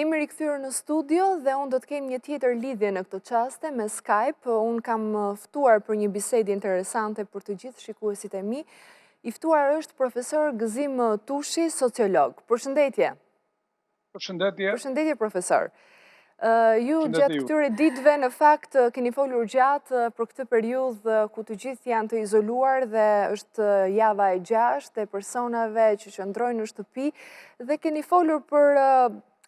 Jemi rikthyer në studio dhe unë do të kem një tjetër lidhje në këtë çaste me Skype. Unë kam ftuar për një bisedë interesante për të gjithë shikuesit e mi. I ftuar është profesor Gëzim Tushi, sociolog. Përshëndetje. Përshëndetje. Përshëndetje, profesor. Ju Përshëndetje gjatë ju. këtyre ditëve në fakt keni folur gjatë për këtë periudhë ku të gjithë janë të izoluar dhe është java e 6 e personave që qëndrojnë në shtëpi dhe keni folur për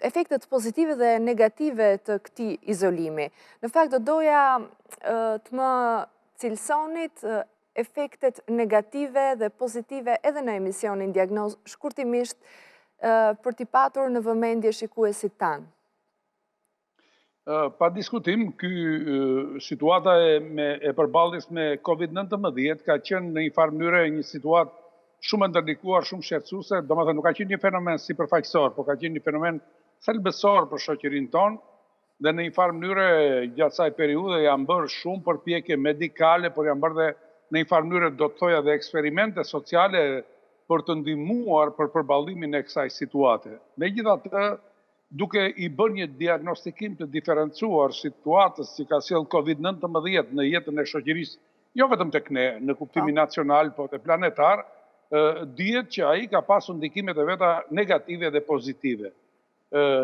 efektet pozitive dhe negative të këtij izolimi. Në fakt do doja të më cilësonit efektet negative dhe pozitive edhe në emisionin Diagnozë shkurtimisht për t'i patur në vëmendje shikuesit tanë. Pa diskutim, situata e përballjes me COVID-19 ka qenë në një farë mënyrë një situatë shumë ndërlikuar, shumë shqetësuese, domethënë nuk ka qenë një fenomen sipërfaqësor, por ka qenë një fenomen thelbësor për shoqërinë tonë, dhe në një farë mënyrë gjatë asaj periudhe janë bërë shumë përpjekje medikale, por janë bërë dhe në një farë mënyrë do të thoja dhe eksperimente sociale për të ndihmuar për përballimin e kësaj situate. Megjithatë, duke i bërë një diagnostikim të diferencuar situatës që ka sjellë COVID-19 në jetën e shoqërisë, jo vetëm tek ne, në kuptimin nacional, por dhe planetar, dihet që ai ka pasur ndikimet e veta negative dhe pozitive.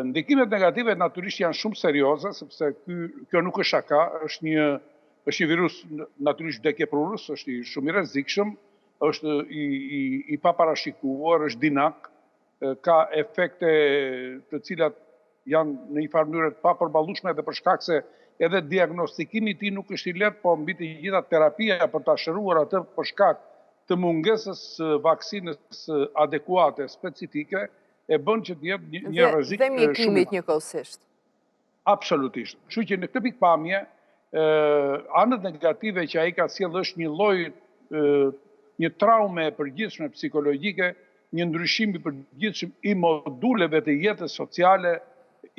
Ndikimet negative natyrisht janë shumë serioze, sepse kjo nuk është shaka, është një virus natyrisht vdekjeprurës, është shumë i rrezikshëm, është i paparashikuar, është dinak, ka efekte të cilat janë në një farë mënyrë të papërballueshme edhe për shkak se edhe diagnostikimi i tij nuk është i lehtë, po mbi të gjitha terapia për ta shëruar atë për shkak të mungesës së vaksinës adekuate specifike e bën që të jetë një rrezik dhe mjekimit njëkohësisht. Absolutisht. Kështu që në këtë pikpamje, anët negative që ai ka sjellë është një lloj një traume e përgjithshme psikologjike, një ndryshim i përgjithshëm i moduleve të jetës sociale.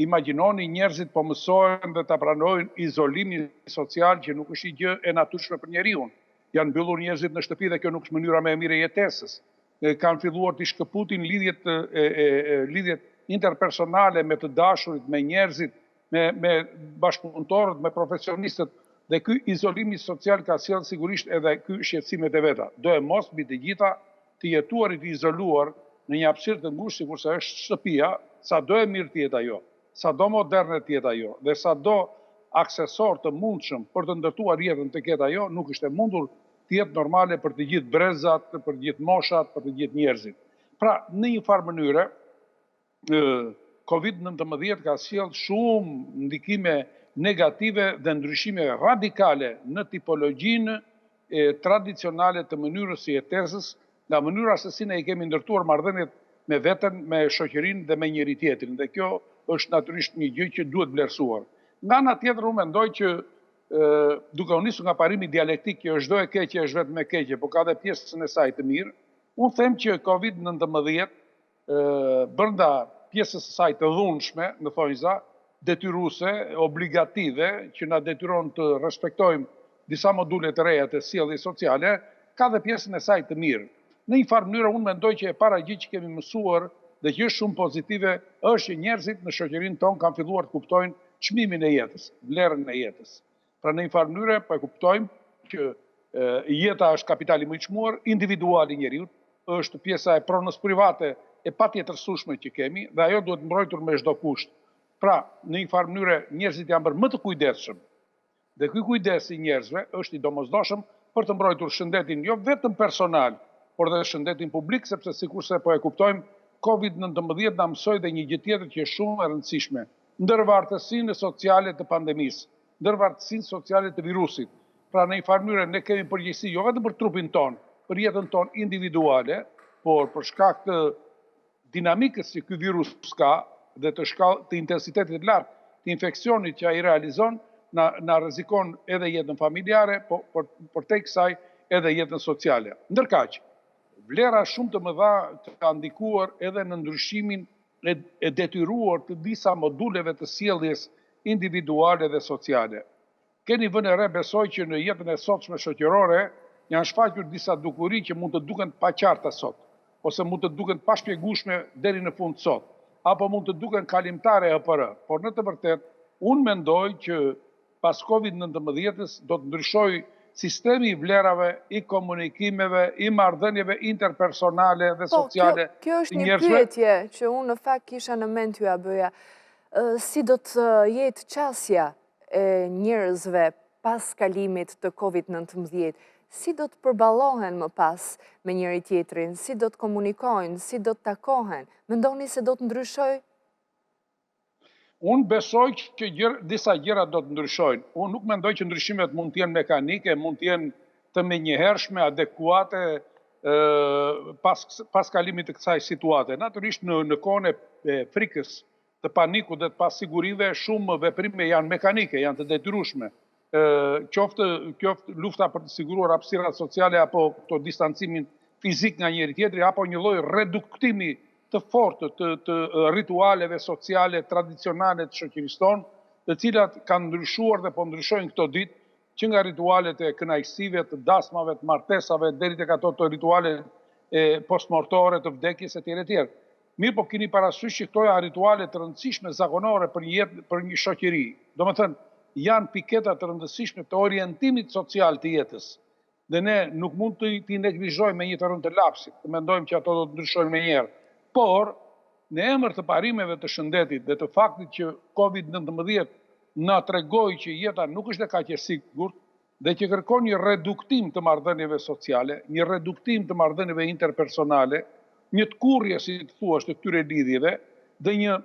Imagjinoni njerëzit po mësojnë dhe ta pranojnë izolimin social që nuk është i gjë e natyrshme për njeriu. Janë mbyllur njerëzit në shtëpi dhe kjo nuk është mënyra më e mirë e jetesës. Kanë filluar të shkëputin lidhjet interpersonale me të dashurit, me njerëzit, me bashkëpunëtorët, me profesionistët, dhe ky izolimi social ka sjellë sigurisht edhe ky shqetësimet e veta. Do e mos mbi të gjitha të jetuarit izoluar në një hapësirë të ngushtë sikurse është shtëpia, sado e mirë të jetë ajo, sado moderne të jetë ajo, dhe sado aksesor të mundshëm për të ndërtuar jetën të ketë ajo, nuk është e mundur të jetë normale për të gjithë brezat, për të gjithë moshat, për të gjithë njerëzit. Pra, në një farë mënyre, COVID-19 ka sjellë shumë ndikime negative dhe ndryshime radikale në tipologjinë tradicionale të mënyrës së jetesës, nga mënyra se si ne i kemi ndërtuar marrëdhëniet me veten, me shoqërinë dhe me njëri tjetrin. Dhe kjo është natyrisht një gjë që duhet vlerësuar. Nga ana tjetër, unë mendoj që duke u nisur nga parimi dialektik që çdo e keqe është vetëm e keqe, por ka dhe pjesën e saj të mirë, unë them që COVID-19 brenda pjesës së saj të dhunshme, në thonjza, detyruese, obligative, që na detyron të respektojmë disa module të reja të sjelljes sociale, ka dhe pjesën e saj të mirë. Në një farë mënyrë unë mendoj që e para gjë që kemi mësuar dhe që është shumë pozitive është që njerëzit në shoqërinë tonë kanë filluar të kuptojnë çmimin e jetës, vlerën e jetës. Pra në një farë mënyrë po e kuptojmë që jeta është kapitali më i çmuar, individual i njeriu, është pjesa e pronës private e patjetërsueshme që kemi dhe ajo duhet mbrojtur me çdo kusht. Pra, në një farë mënyrë njerëzit janë bërë më të kujdesshëm. Dhe ky kujdes i njerëzve është i domosdoshëm për të mbrojtur shëndetin jo vetëm personal, por dhe shëndetin publik, sepse sikurse po e kuptojmë, COVID-19 na mësoi dhe një gjë tjetër që është shumë e rëndësishme, ndërvartësinë sociale të pandemisë, ndërvartësinë sociale të virusit. Pra në një farë mënyrë ne kemi përgjegjësi jo vetëm për trupin ton, për jetën ton individuale, por për shkak të dinamikës që ky virus ka dhe të intensitetit të lartë të infeksionit që ai realizon, na rrezikon edhe jetën familjare, por tek kësaj edhe jetën sociale. Ndërkaq, vlera shumë të mëdha ka ndikuar edhe në ndryshimin e detyruar të disa moduleve të sjelljes individuale dhe sociale. Keni vënë re, besoj që në jetën e sotshme shoqërore janë shfaqur disa dukuri që mund të duken pa qarta sot, ose mund të duken pa shpjegueshme deri në fund sot. apo mund të duken kalimtare e për. Por në të vërtet, unë mendoj që pas COVID-19 do të ndryshoj sistemi i vlerave, i komunikimeve, i marrëdhënieve interpersonale dhe Po, sociale kjo të është një njerëzve. pyetje që unë në fakt kisha në mend t'ju bëja. Si do të jetë qasja e njerëzve pas kalimit të COVID-19? Si do të përballohen më pas me njëri tjetrin? Si do të komunikojnë? Si do të takohen? Mendoni se do të ndryshoj? Unë besoj që disa gjëra do të ndryshojnë. Unë nuk mendoj që ndryshimet mund të jenë mekanike, mund të jenë të menjëhershme, adekuate pas kalimit të kësaj situate. Natyrisht në kohën e frikës, të panikut dhe të pasigurive, shumë veprime janë mekanike, janë të detyrueshme. Qoftë lufta për të siguruar hapësirat sociale apo këto distancimin fizik nga njëri tjetri, apo një lloj reduktimi të fortë të ritualeve sociale tradicionale të shoqërisë tonë, të cilat kanë ndryshuar dhe po ndryshojnë këto ditë, që nga ritualet e kënaqësive, të dasmave, të martesave, deri tek ato të ritualet postmortore të vdekjes etj etj. Mirë, po keni parasysh që këto janë rituale të rëndësishme zakonore për një shoqëri. Domethënë, janë piketa të rëndësishme të orientimit social të jetës. Dhe ne nuk mund të i neglizhojmë me një të rënd të lapsit, të mendojmë që ato do të ndryshojnë menjëherë. Por, në emër të parimeve të shëndetit dhe të faktit që COVID-19 na tregoi që jeta nuk është kaq e sigurt dhe që kërkon një reduktim të marrëdhënieve sociale, një reduktim të marrëdhënieve interpersonale, një të kurrje, si të thuash, të këtyre lidhjeve dhe një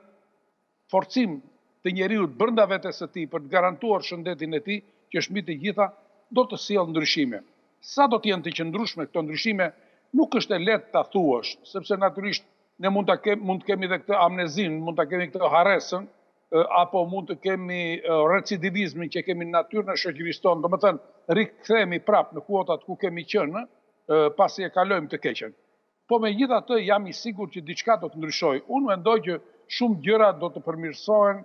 forcim të njeriut brenda vetes së tij për të garantuar shëndetin e tij, që është mbi të gjitha, do të sjellë ndryshime. Sa do të jenë të qëndrueshme këto ndryshime, nuk është e lehtë ta thuash, sepse natyrisht ne mund të kemi dhe këtë amnezin, mund të kemi këtë harresën, apo mund të kemi recidivizmin që kemi në natyrën e shoqërisë tonë, do më thënë, rikthehemi prapë në kuotat ku kemi qenë, pasi e kalojmë të keqen. Po me gjitha të jam i sigur që diçka do të ndryshoj. Unë mendoj që shumë gjëra do të përmirësohen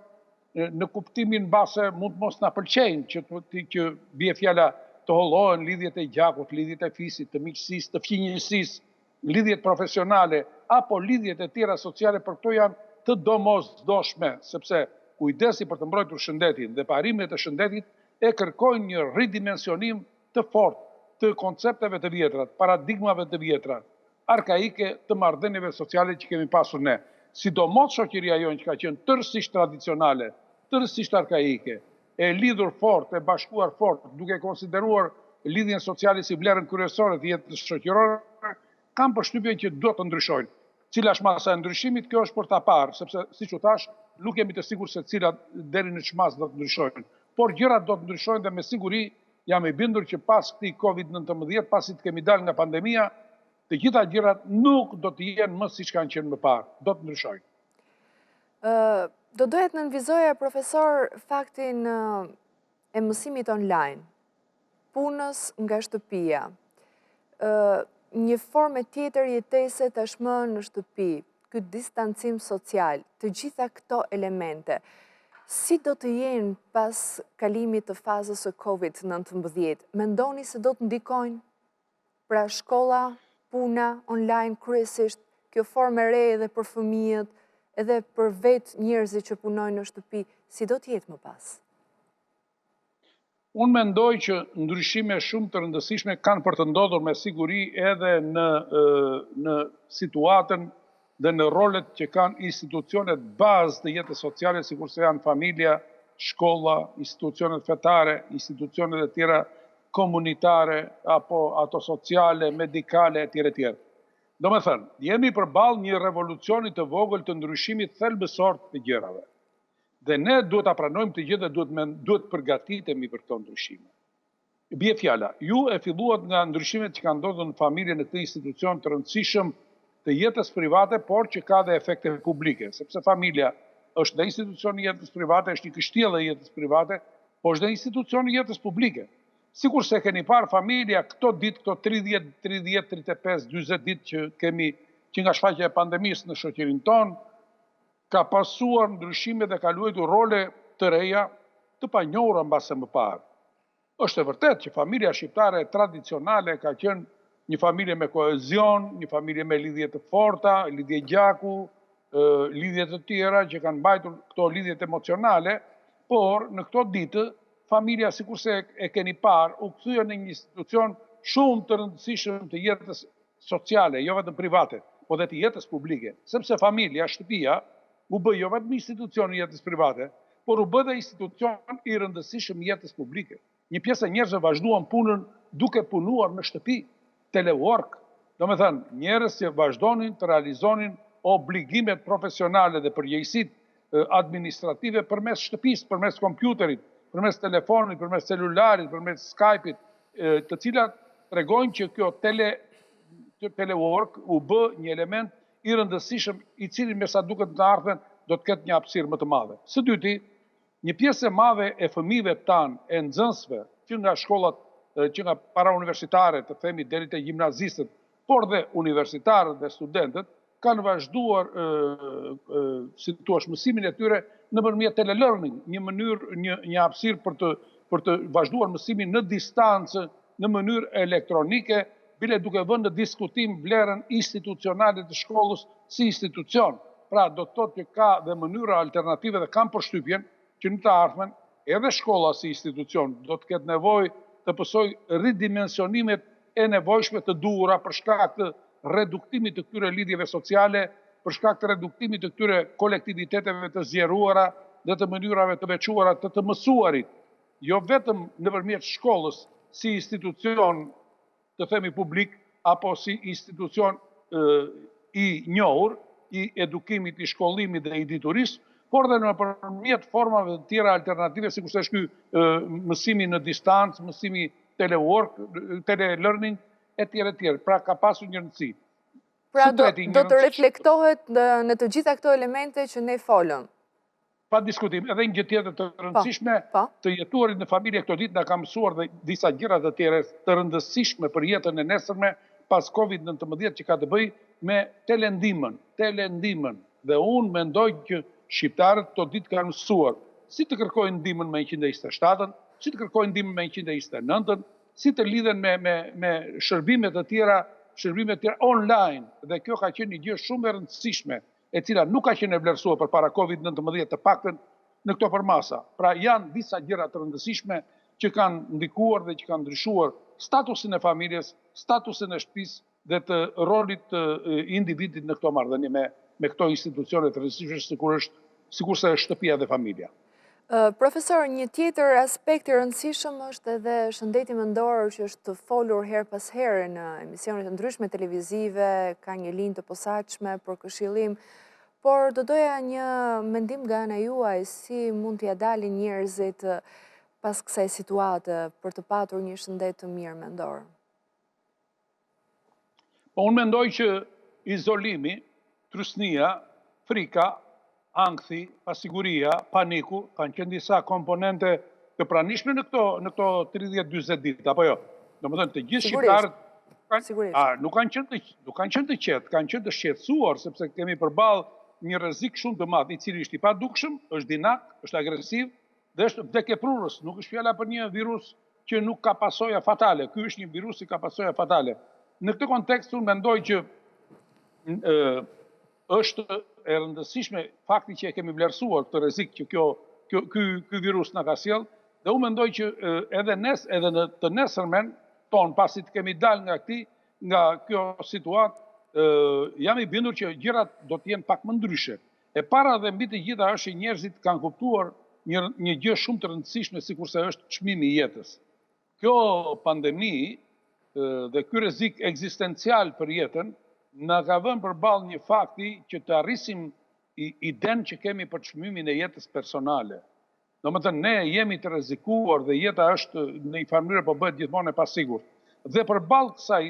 në kuptimin base mund mos na pëlqejnë që bie fjala të hollohen lidhjet e gjakut, lidhjet e fisit, të miqësisë, të fqinjësisë, lidhjet profesionale apo lidhjet e tjera sociale, për këto janë të domosdoshme, sepse kujdesi për të mbrojtur shëndetin dhe parimet e shëndetit e kërkojnë një ridimensionim të fortë të koncepteve të vjetra, paradigmave të vjetra, arkaike të marrëdhënieve sociale që kemi pasur ne. Sidomos shoqëria jonë që ka qenë tërësisht tradicionale, tërësisht arkaike, e lidhur fort, e bashkuar fort, duke konsideruar lidhjen sociale si vlerën kryesore të jetës shoqërore, kam përshtypjen që do të ndryshojnë. Cila është masa e ndryshimit, kjo është për ta parë, sepse siç u thash, nuk jemi të sigurt se cilat deri në çmas do të ndryshojnë. Por gjërat do të ndryshojnë dhe me siguri jam i bindur që pas këtij COVID-19, pasi të kemi dalë nga pandemia, të gjitha gjërat nuk do të jenë më siç kanë qenë më parë, do të ndryshojnë. Do doja të nënvizoja, profesor, faktin e mësimit online, punës nga shtëpia, një formë tjetër jetese tashmë në shtëpi, këtë distancim social, të gjitha këto elemente, si do të jenë pas kalimit të fazës së COVID-19? Mendoni se do të ndikojnë? Pra shkolla, puna, online, kryesisht, kjo formë e re edhe për fëmijët, edhe për vetë njerëzit që punojnë në shtëpi, si do të jetë më pas? Unë mendoj që ndryshime shumë të rëndësishme kanë për të ndodhur me siguri edhe në situatën dhe në rolet që kanë institucionet bazë të jetës sociale, sikur se janë familja, shkolla, institucionet fetare, institucionet e tjera komunitare, apo ato sociale, medikale, etj. etj. Do me thënë, jemi përballë një revolucioni të vogël të ndryshimit thelbësor të gjërave. Dhe ne duhet ta pranojmë të gjithë dhe duhet përgatitemi për këto ndryshime. Bie fjala, ju e filluat nga ndryshimet që kanë ndodhur në familje në këtë institucion të rëndësishëm të jetës private, por që ka dhe efekte publike, sepse familja është dhe institucion i jetës private, është një kështjellë e jetës private, por është dhe institucion i jetës publike. Sikur se keni parë familja këto ditë, këto 30, 35, 40 ditë që kemi që nga shfaqja e pandemisë në shoqërinë tonë, ka pasuar ndryshime dhe ka luajtur role të reja të panjohura mbase më parë. Është e vërtet që familja shqiptare tradicionale ka qenë një familje me kohezion, një familje me lidhje të forta, lidhje gjaku, lidhjet të tjera që kanë mbajtur këto lidhjet emocionale, por në këto ditë familja, sikurse e keni parë, u kthye në një institucion shumë të rëndësishëm të jetës sociale, jo vetëm private, po dhe të jetës publike, sepse familja, shtëpia, u bë jo vetëm institucion i jetës private, por u bë dhe institucion i rëndësishëm i jetës publike. Një pjesë e njerëzve vazhduan punën duke punuar në shtëpi, telework, do me thënë, njerëz që vazhdonin të realizonin obligimet profesionale dhe përgjegjësitë administrative përmes shtëpisë, përmes kompjuterit, përmes telefonit, përmes celularit, përmes Skype-it, të cilat tregojnë që kjo telework u bë një element i rëndësishëm i cili me sa duket në ardhmen do të ketë një hapësirë më të madhe. Së dyti, një pjesë e madhe e fëmijëve tanë, e nxënësve, që nga shkollat, që nga parauniversitare, të themi deri te gjimnazistët, por dhe universitarët dhe studentët, kanë vazhduar si thua mësimin e tyre nëpërmjet telelearning, një mënyrë, një hapësirë për të vazhduar mësimin në distancë, në mënyrë elektronike, bile duke vënë në diskutim vlerën institucionale të shkollës si institucion. Pra do të thotë që ka dhe mënyra alternative dhe kam përshtypjen që në të ardhmen edhe shkolla si institucion do të ketë nevojë të pësojë ridimensionimet e nevojshme të duhura për shkak të reduktimit të këtyre lidhjeve sociale, për shkak të reduktimit të këtyre kolektiviteteve të zgjeruara dhe të mënyrave të veçuara të mësuarit, jo vetëm nëpërmjet shkollës si institucion të themi publik, apo si institucion i njohur, i edukimit, i shkollimit dhe i diturisë, por dhe nëpërmjet formave të tjera alternative, sikurse është ky mësimi në distancë, mësimi telework, telelearning, etj. Pra ka pasur një rëndësi. Pra do të reflektohet në të gjitha këto elemente që ne folëm. Pa diskutim, edhe një gjë tjetër të rëndësishme, të jetuarit në familje këto ditë na ka mësuar dhe disa gjëra të tjera të rëndësishme për jetën e nesërme pas COVID-19 që ka të bëjë me telendimën. Dhe unë mendoj që shqiptarët këto ditë kanë mësuar si të kërkojnë ndihmën me 127-ën, si të kërkojnë ndihmën me 129-ën, si të lidhen me shërbime të tjera online, dhe kjo ka qenë një gjë shumë e rëndësishme, e cila nuk ka qenë e vlerësuar përpara COVID-19 të paktën në këto përmasa. Pra janë disa gjëra të rëndësishme që kanë ndikuar dhe që kanë ndryshuar statusin e familjes, statusin e shtëpisë dhe të rolit të individit në këto marrëdhënie me këto institucione të rëndësishme sikurse është shtëpia dhe familja. Profesor, një tjetër aspekt i rëndësishëm është edhe shëndeti mendor që është të folur her pas here në emisionet të ndryshme televizive, ka një linjë të posaçme për këshillim, por do doja një mendim nga ana juaj si mund t'ia dalin njerëzit pas kësaj situate për të patur një shëndet të mirë mendor. Po unë mendoj që izolimi, trysnia, frika, ankthi, pasiguria, paniku, kanë qenë disa komponente të pranishme në këto 30-40 ditë, apo jo? Domethënë të gjithë shqiptarët nuk kanë qenë të qetë, kanë qenë të shqetësuar sepse kemi përballë një rrezik shumë të madh, i cili është i padukshëm, është dinak, është agresiv dhe është vdekjeprurës. Nuk është fjala për një virus që nuk ka pasoja fatale. Ky është një virus që ka pasoja fatale. Në këtë kontekst unë mendoj që është e rëndësishme fakti që e kemi vlerësuar këtë rrezik që ky virus na ka sjell, dhe unë mendoj që edhe në të nesërmen ton, pasi të kemi dalë nga kjo situatë, jam i bindur që gjërat do të jenë pak më ndryshe. E para dhe mbi të gjitha është që njerëzit kanë kuptuar një gjë shumë të rëndësishme sikurse është çmimi i jetës. Kjo pandemi dhe ky rrezik ekzistencial për jetën na ka vënë përballë një fakti që të arrisim idenë që kemi për çmimin e jetës personale. Domethënë ne jemi të rrezikuar dhe jeta është në një farë mënyrë po bëhet gjithmonë e pasigurt. Dhe përballë kësaj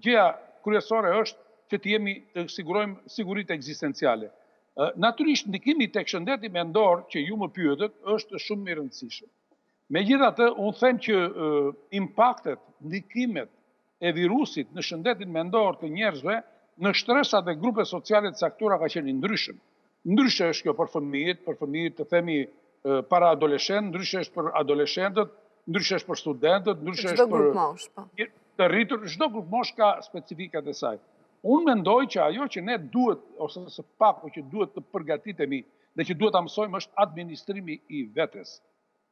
gjëja kryesore është që të sigurojmë siguritë ekzistenciale. Natyrisht ndikimi tek shëndeti mendor që ju më pyetët është shumë i rëndësishëm. Megjithatë, unë them që impaktet, ndikimet e virusit në shëndetin mendor të njerëzve në shtresa dhe grupe sociale të caktuara ka qenë ndryshëm. Ndryshe është kjo për fëmijët të themi para adoleshent, ndryshe është për adoleshentët, ndryshe është për studentët, ndryshe është për të rritur, çdo grup mosh ka specifikat e saj. Unë mendoj që ajo që ne duhet, ose së paku që duhet të përgatitemi dhe që duhet të mësojmë është administrimi i vetes.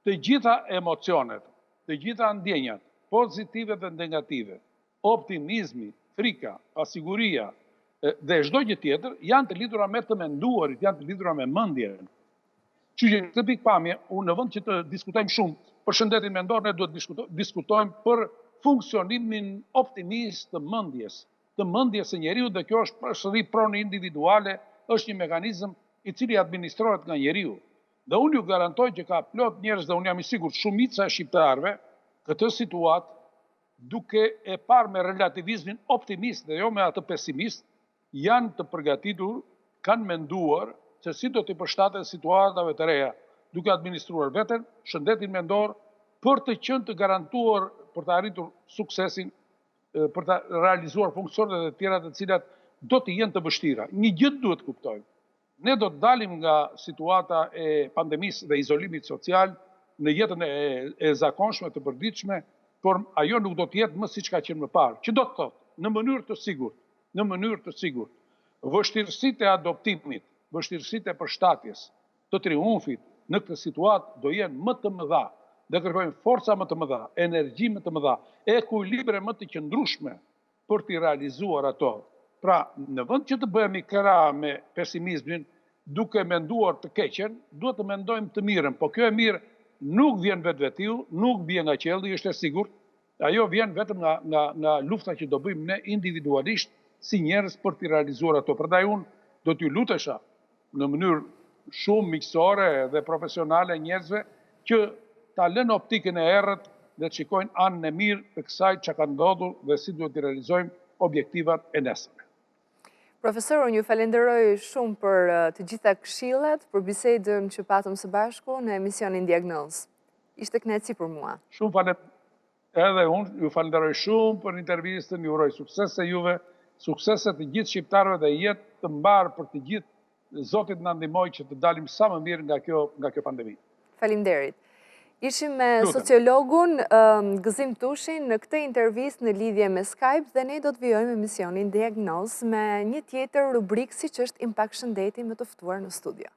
Të gjitha emocionet, të gjitha ndjenjat, pozitive dhe negative, optimizmi, frika, pasiguria dhe çdo gjë tjetër janë të lidhura me të menduarit, janë të lidhura me mendjen. Që që këtë pikpamje, unë në vend që të diskutojmë shumë për shëndetin mendor, ne duhet diskutojmë për funksionimin optimist të mendjes së njeriu, dhe kjo është përsëri pronë individuale, është një mekanizëm i cili administrohet nga njeriu. Dhe unë ju garantoj që ka plot njerëz, dhe unë jam i sigurt shumica e shqiptarëve, këtë situatë duke e parë me relativizmin optimist dhe jo me atë pesimist, janë të përgatitur, kanë menduar se si do të përshtaten situatave të reja, duke administruar veten, shëndetin mendor, për të qenë të garantuar për të arritur suksesin, për të realizuar funksionet e tjera të cilat do të jenë të vështira. Një gjë duhet kuptojmë. Ne do të dalim nga situata e pandemisë dhe izolimit social në jetën e zakonshme të përditshme, por ajo nuk do të jetë më siç ka qenë më parë. Që do të thotë, në mënyrë të sigurt, vështirësitë e adoptimit, vështirësitë e përshtatjes, të triumfit në këtë situatë do jenë më të mëdha, dhe kërkojmë forca më të mëdha, energji më të mëdha, ekuilibre më të qëndrueshme për t'i realizuar ato. Pra, në vend që të bëhemi krah me pesimizmin, duke menduar të keqen, duhet të mendojmë të mirën, po kjo e mirë nuk vjen vetvetiu, nuk vjen nga qielli, është e sigurt, ajo vjen vetëm nga lufta që do bëjmë ne individualisht si njerëz për t'i realizuar ato. Prandaj unë do t'ju lutesha në mënyrë shumë miqësore dhe profesionale njerëzve që ta lënë optikën e errët dhe të shikojnë anën e mirë të kësaj që ka ndodhur dhe si duhet të realizojmë objektivat e nesërme. Profesor, unë ju falenderoj shumë për të gjitha këshillet, për bisedën që patëm së bashku në emisionin Diagnoz. Ishte kënaqësi për mua. Shumë falenderoj. Edhe unë ju falenderoj shumë për intervistën, ju uroj suksese juve, suksese të gjithë shqiptarëve dhe jetë të mbarë për të gjithë. Zotit na ndihmoj që të dalim sa më mirë nga kjo pandemi. Faleminderit. Ishim me sociologun Gëzim Tushin në këtë intervistë në lidhje me Skype dhe ne do të vijojmë emisionin Diagnoz me një tjetër rubrikë siç është Impakt Shëndeti me të ftuar në studio.